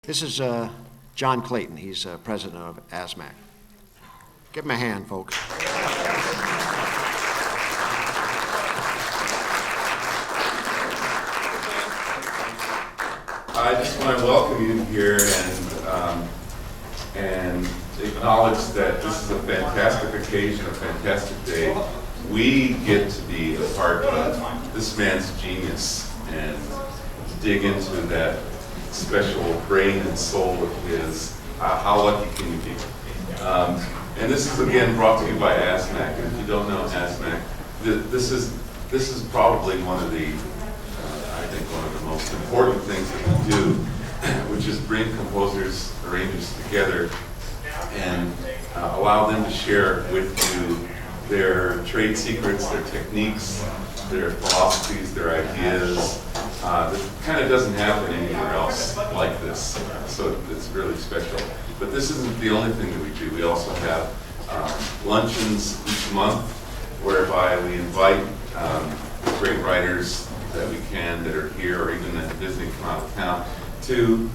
This is John Clayton. He's president of ASMAC. Give him a hand, folks. I just want to welcome you here and acknowledge that this is a fantastic occasion, a fantastic day. We get to be a part of this man's genius and dig into that special brain and soul of his. How lucky can you be? And this is again brought to you by ASMAC. And if you don't know ASMAC, this is probably one of the one of the most important things that we do, which is bring composers, arrangers together and allow them to share with you their trade secrets, their techniques, their philosophies, their ideas. That kind of doesn't happen anywhere else like this, so it's really special. But this isn't the only thing that we do. We also have luncheons each month whereby we invite great writers that we can, that are here or even that visiting from out of town, to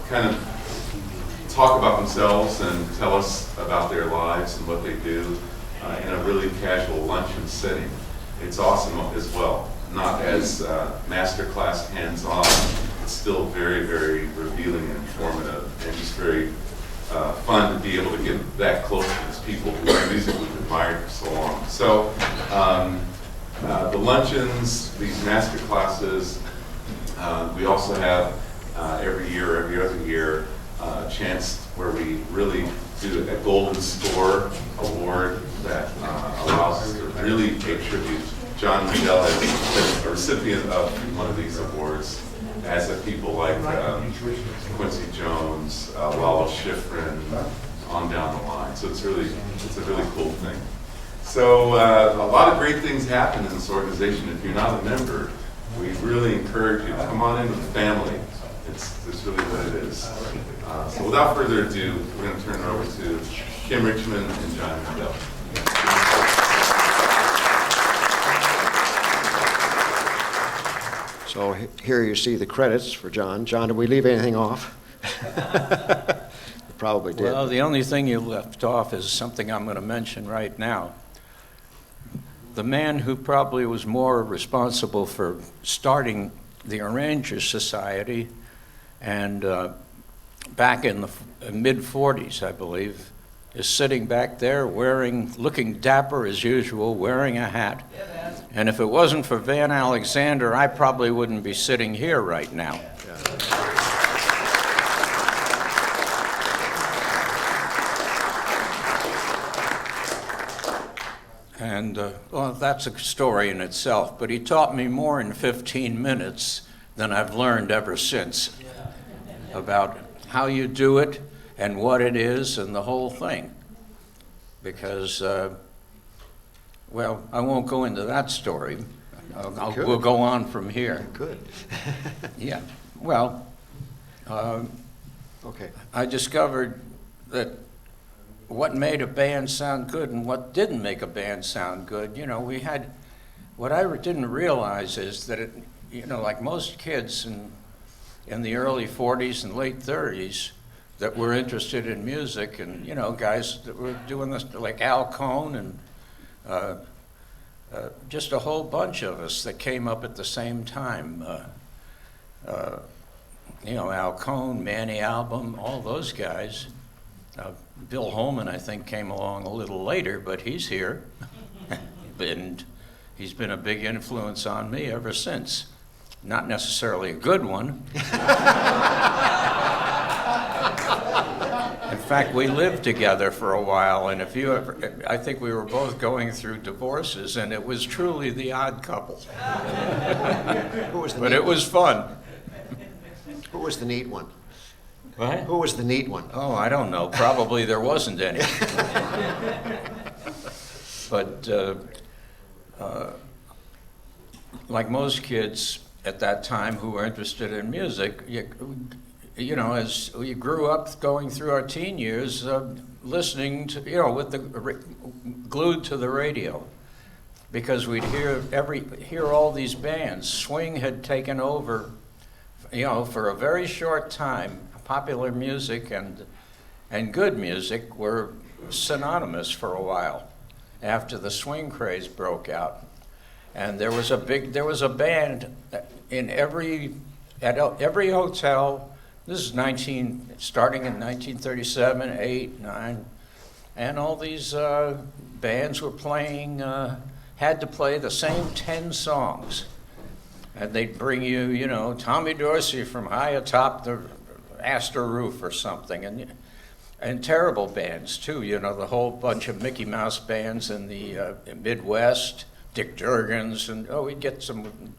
kind of talk about themselves and tell us about their lives and what they do in a really casual luncheon setting. It's awesome as well. Not as masterclass hands-on, it's still very, very revealing and informative, and just very fun to be able to get that close to these people whose music we've admired for so long. So. The luncheons, these master classes, we also have every year, every other year, a chance where we really do a Golden Score Award that allows us to really pay tribute. John Mandel is a recipient of one of these awards, as have people like Quincy Jones, Lalo Schifrin, on down the line. So it's a really cool thing. So a lot of great things happen in this organization. If you're not a member, we really encourage you to come on into the family. It's really what it is. So without further ado, we're going to turn it over to Kim Richmond and John Mandel. So here you see the credits for John. John, did we leave anything off? You probably did. Well, the only thing you left off is something I'm going to mention right now. The man who probably was more responsible for starting the Arrangers Society, and back in the mid-40s, I believe, is sitting back there looking dapper as usual, wearing a hat. And if it wasn't for Van Alexander, I probably wouldn't be sitting here right now. And, well, that's a story in itself, but he taught me more in 15 minutes than I've learned ever since about how you do it and what it is and the whole thing. Because, well, I won't go into that story. We'll go on from here. Good. Yeah, well, okay. I discovered that what made a band sound good and what didn't make a band sound good. You know, we had, what I didn't realize is that it, you know, like most kids in the early 40s and late 30s that were interested in music, and, you know, guys that were doing this, like Al Cohn and just a whole bunch of us that came up at the same time. You know, Al Cohn, Manny Album, all those guys. Bill Holman, I think, came along a little later, but he's here. And he's been a big influence on me ever since. Not necessarily a good one. In fact, we lived together for a while, and if you ever, I think we were both going through divorces, and it was truly the odd couple. But it was fun. Who was the neat one? What? Who was the neat one? Oh, I don't know. Probably there wasn't any. But like most kids at that time who were interested in music, you know, as we grew up going through our teen years, listening to, you know, with the glued to the radio, because we'd hear all these bands. Swing had taken over for a very short time, popular music and good music were synonymous for a while after the swing craze broke out. And there was a band at every hotel. This is starting in 1937, 8, 9, and all these bands were playing, had to play the same 10 songs. And they'd bring you, Tommy Dorsey from high atop the Astor roof or something, and terrible bands too, the whole bunch of Mickey Mouse bands in the Midwest, Dick Durgan's, and we'd get some.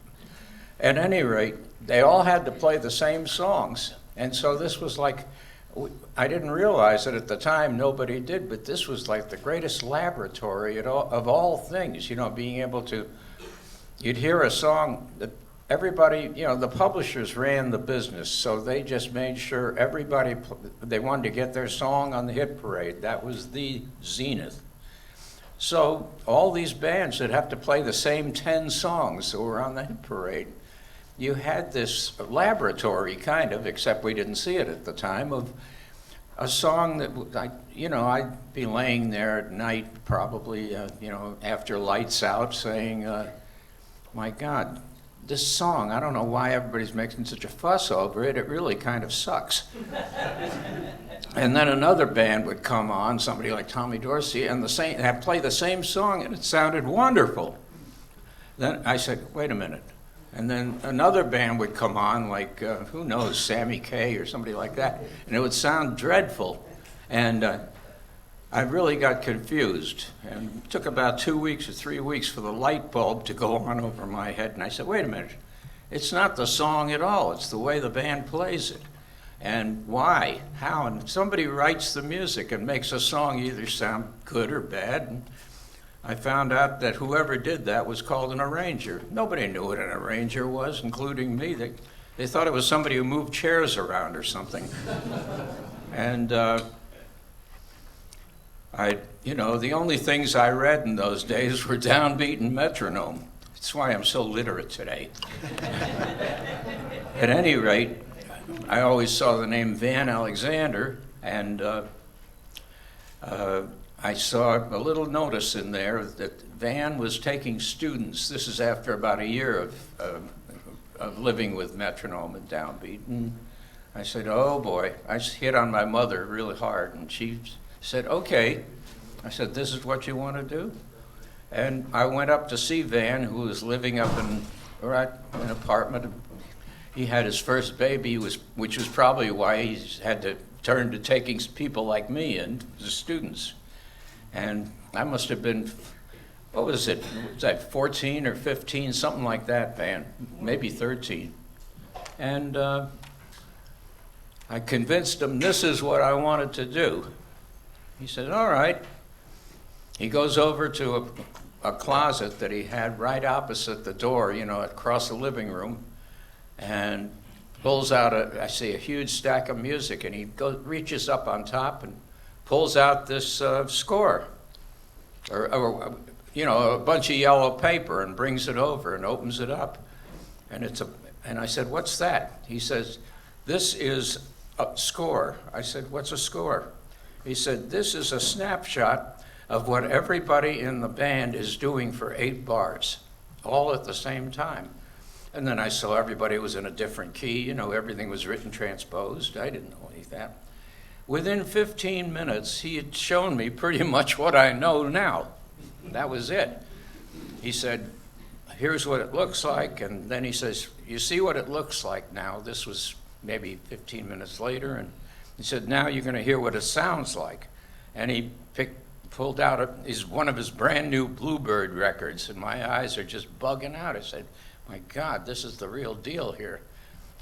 At any rate, they all had to play the same songs, and so this was like, I didn't realize it at the time, nobody did, but this was like the greatest laboratory of all things, being able to, you'd hear a song that everybody, the publishers ran the business, so they just made sure everybody, they wanted to get their song on the hit parade. That was the zenith. So all these bands that have to play the same 10 songs that were on the hit parade, you had this laboratory kind of, except we didn't see it at the time, of a song that, I'd be laying there at night probably, after lights out saying, my God, this song, I don't know why everybody's making such a fuss over it. It really kind of sucks. And then another band would come on, somebody like Tommy Dorsey, and play the same song, and it sounded wonderful. Then I said, wait a minute. And then another band would come on, like, who knows, Sammy Kaye or somebody like that, and it would sound dreadful. And I really got confused, and it took about 2 weeks or 3 weeks for the light bulb to go on over my head. And I said, wait a minute, it's not the song at all, it's the way the band plays it. And why, how, and somebody writes the music and makes a song either sound good or bad. And I found out that whoever did that was called an arranger. Nobody knew what an arranger was, including me. They thought it was somebody who moved chairs around or something. And the only things I read in those days were downbeat and metronome. That's why I'm so literate today. At any rate, I always saw the name Van Alexander, and I saw a little notice in there that Van was taking students. This is after about a year of living with metronome and downbeat. And I said, oh boy, I hit on my mother really hard, and she said, okay. I said, this is what you want to do? And I went up to see Van, who was living up in an apartment. He had his first baby, which was probably why he had to turn to taking people like me in as students. And I must have been, what was it? Was that 14 or 15, something like that, Van, maybe 13. And I convinced him this is what I wanted to do. He said, all right. He goes over to a closet that he had right opposite the door, across the living room, and pulls out I see a huge stack of music, and he reaches up on top and pulls out this score, or a bunch of yellow paper, and brings it over and opens it up, and I said, what's that? He says, this is a score. I said, what's a score? He said, this is a snapshot of what everybody in the band is doing for 8 bars, all at the same time. And then I saw everybody was in a different key, everything was written transposed. I didn't know any of that. Within 15 minutes, he had shown me pretty much what I know now. That was it. He said, here's what it looks like, and then he says, you see what it looks like now? This was maybe 15 minutes later, and he said, now you're going to hear what it sounds like. And he pulled out one of his brand new Bluebird records, and my eyes are just bugging out. I said, my God, this is the real deal here.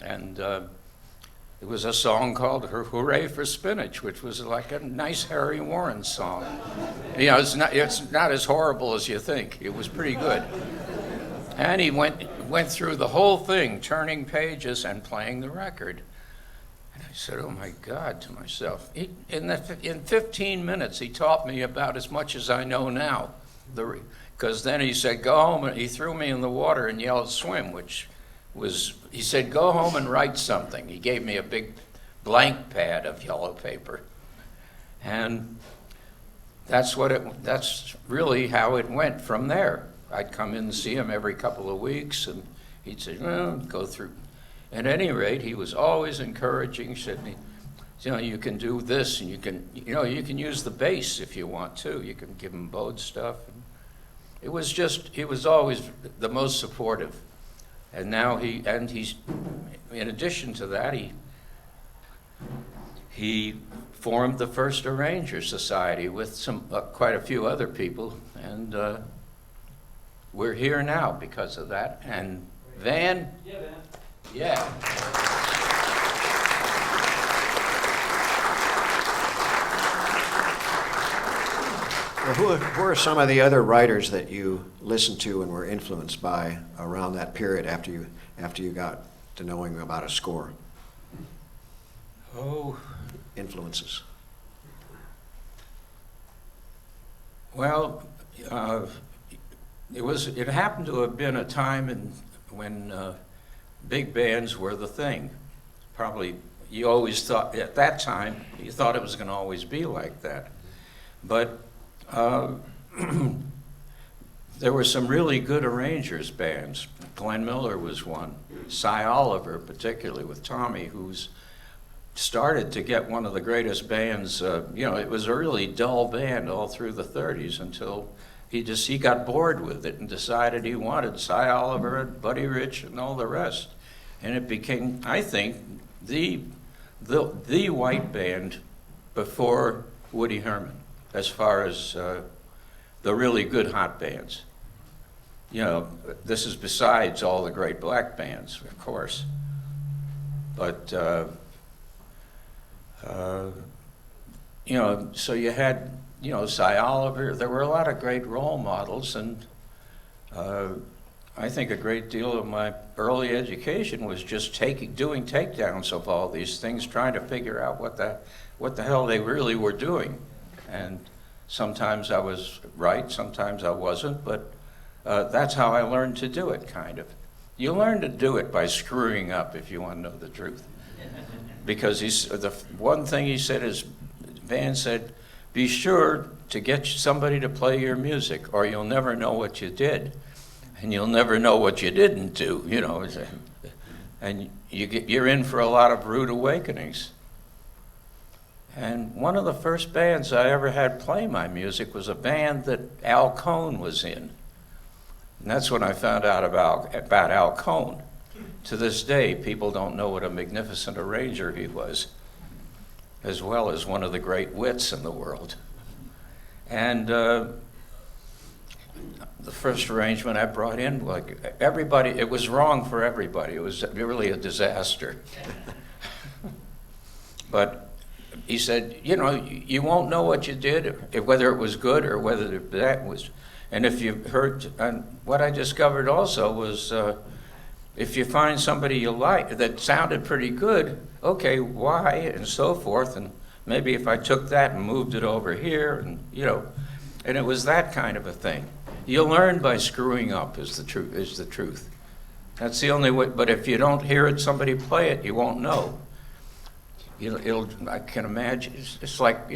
And it was a song called Hooray for Spinach, which was like a nice Harry Warren song. It's not as horrible as you think. It was pretty good. And he went through the whole thing, turning pages and playing the record. And I said, oh my God, to myself. In 15 minutes, he taught me about as much as I know now. Because then he said, go home, and he threw me in the water and yelled, swim, which he said, go home and write something. He gave me a big blank pad of yellow paper. And that's really how it went from there. I'd come in and see him every couple of weeks, and he'd say, well, go through. At any rate, he was always encouraging, said, you can do this, and you can use the bass if you want to. You can give him bowed stuff. He was always the most supportive. And now he's, in addition to that, he formed the first Arranger Society with quite a few other people, and we're here now because of that. And Van? Yeah, Van. Yeah. Well, who are some of the other writers that you listened to and were influenced by around that period after you got to knowing about a score? Oh. Influences. Well, it happened to have been a time when big bands were the thing. Probably you always thought at that time you thought it was going to always be like that, but there were some really good arrangers bands. Glenn Miller was one. Cy Oliver, particularly with Tommy, who's started to get one of the greatest bands. It was a really dull band all through the 30s until he got bored with it and decided he wanted Cy Oliver and Buddy Rich and all the rest. And it became, I think, the white band before Woody Herman, as far as the really good hot bands. This is besides all the great black bands, of course. But, so you had, Cy Oliver. There were a lot of great role models, and I think a great deal of my early education was just doing takedowns of all these things, trying to figure out what the hell they really were doing. And sometimes I was right, sometimes I wasn't, but that's how I learned to do it, kind of. You learn to do it by screwing up, if you want to know the truth. Because the one thing he said is, Van said, be sure to get somebody to play your music, or you'll never know what you did, and you'll never know what you didn't do, and you're in for a lot of rude awakenings. And one of the first bands I ever had play my music was a band that Al Cohn was in. And that's when I found out about Al Cohn. To this day, people don't know what a magnificent arranger he was, as well as one of the great wits in the world. And the first arrangement I brought in, like everybody, it was wrong for everybody. It was really a disaster. But he said, you won't know what you did, whether it was good or whether that was. And if you heard, and what I discovered also was, if you find somebody you like that sounded pretty good, okay, why, and so forth, and maybe if I took that and moved it over here, and and it was that kind of a thing. You learn by screwing up is the truth. That's the only way. But if you don't hear somebody play it, you won't know. I can imagine. It's like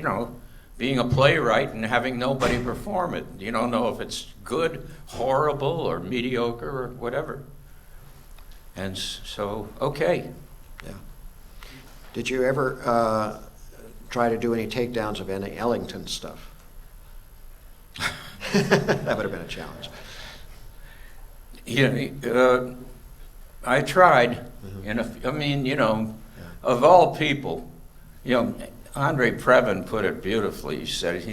being a playwright and having nobody perform it. You don't know if it's good, horrible, or mediocre, or whatever. And so, okay. Yeah. Did you ever try to do any takedowns of any Ellington stuff? That would have been a challenge. I tried. Mm-hmm. Of all people, Andre Previn put it beautifully. He said if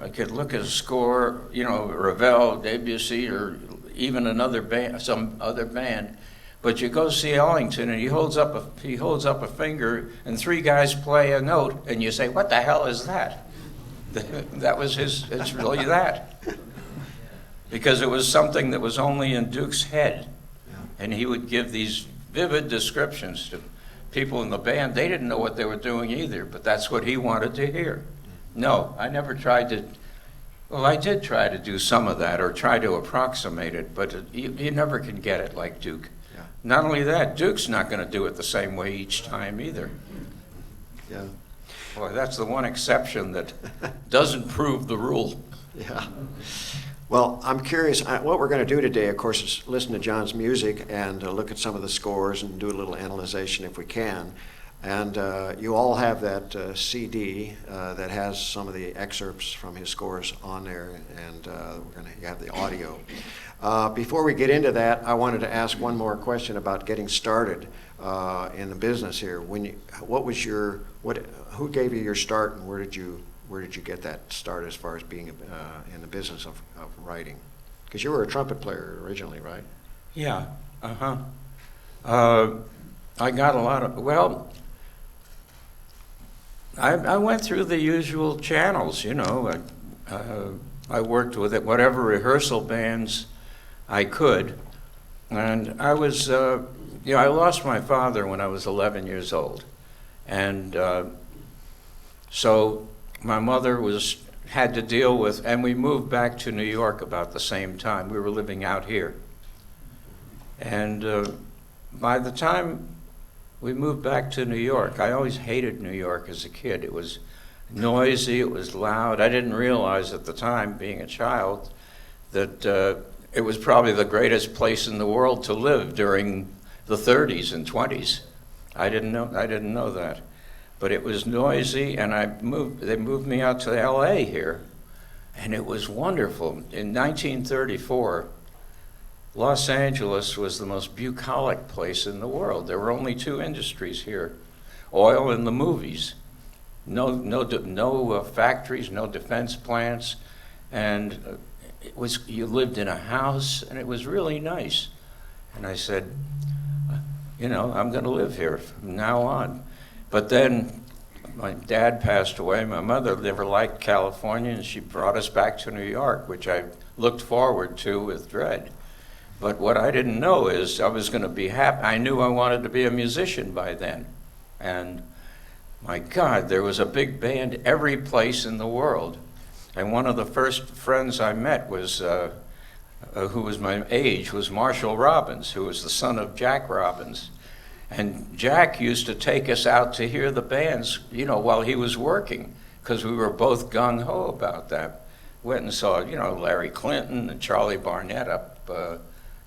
I could look at a score, Ravel, Debussy, or even another band, some other band, but you go see Ellington and he holds up a finger and three guys play a note and you say, what the hell is that? That was it's really that. Because it was something that was only in Duke's head. And he would give these vivid descriptions to people in the band. They didn't know what they were doing either, but that's what he wanted to hear. No, I never tried to Well, I did try to do some of that, or try to approximate it, but you never can get it like Duke. Yeah. Not only that, Duke's not going to do it the same way each time either. Yeah. Boy, that's the one exception that doesn't prove the rule. Yeah. Well, I'm curious, what we're going to do today, of course, is listen to John's music and look at some of the scores and do a little analyzation if we can. And you all have that CD that has some of the excerpts from his scores on there, and we're going to have the audio. Before we get into that, I wanted to ask one more question about getting started in the business here. Who gave you your start, and where did you get that start as far as being in the business of writing? Because you were a trumpet player originally, right? Yeah. I got a lot of, well, I went through the usual channels, you know. I worked with whatever rehearsal bands I could. And I was, I lost my father when I was 11 years old. And so my mother had to deal with, and we moved back to New York about the same time. We were living out here. And by the time we moved back to New York, I always hated New York as a kid. It was noisy, it was loud. I didn't realize at the time, being a child, that it was probably the greatest place in the world to live during the 30s and 20s. I didn't know that. But it was noisy, and they moved me out to LA here, and it was wonderful. In 1934, Los Angeles was the most bucolic place in the world. There were only two industries here, oil and the movies. No factories, no defense plants, and you lived in a house, and it was really nice. And I said, I'm going to live here from now on. But then my dad passed away. My mother never liked California, and she brought us back to New York, which I looked forward to with dread. But what I didn't know is I was going to be happy. I knew I wanted to be a musician by then. And my God, there was a big band every place in the world. And one of the first friends I met was, who was my age, was Marshall Robbins, who was the son of Jack Robbins. And Jack used to take us out to hear the bands, while he was working, because we were both gung-ho about that. Went and saw, Larry Clinton and Charlie Barnett up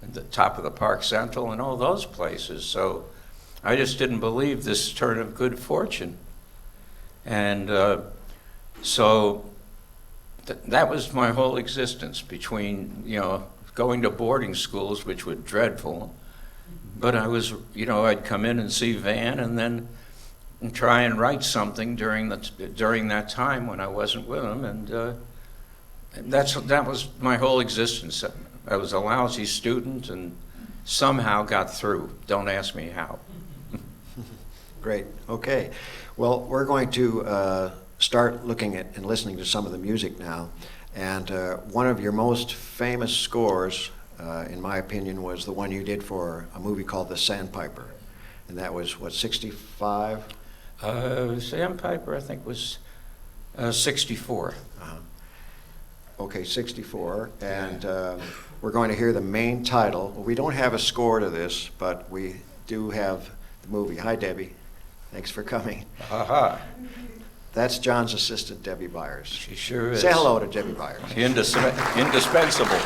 at the top of the Park Central and all those places. So I just didn't believe this turn of good fortune. And so that was my whole existence between, going to boarding schools, which were dreadful. But I was, I'd come in and see Van and then try and write something during that time when I wasn't with him. And that was my whole existence. I was a lousy student and somehow got through. Don't ask me how. Great. Okay. Well, we're going to start looking at and listening to some of the music now. And one of your most famous scores, in my opinion, was the one you did for a movie called The Sandpiper. And that was, 65? Sandpiper, I think, was 64. Okay, 64. And we're going to hear the main title. Well, we don't have a score to this, but we do have the movie. Hi, Debbie. Thanks for coming. Aha. That's John's assistant, Debbie Byers. She sure is. Say hello to Debbie Byers. Indispensable.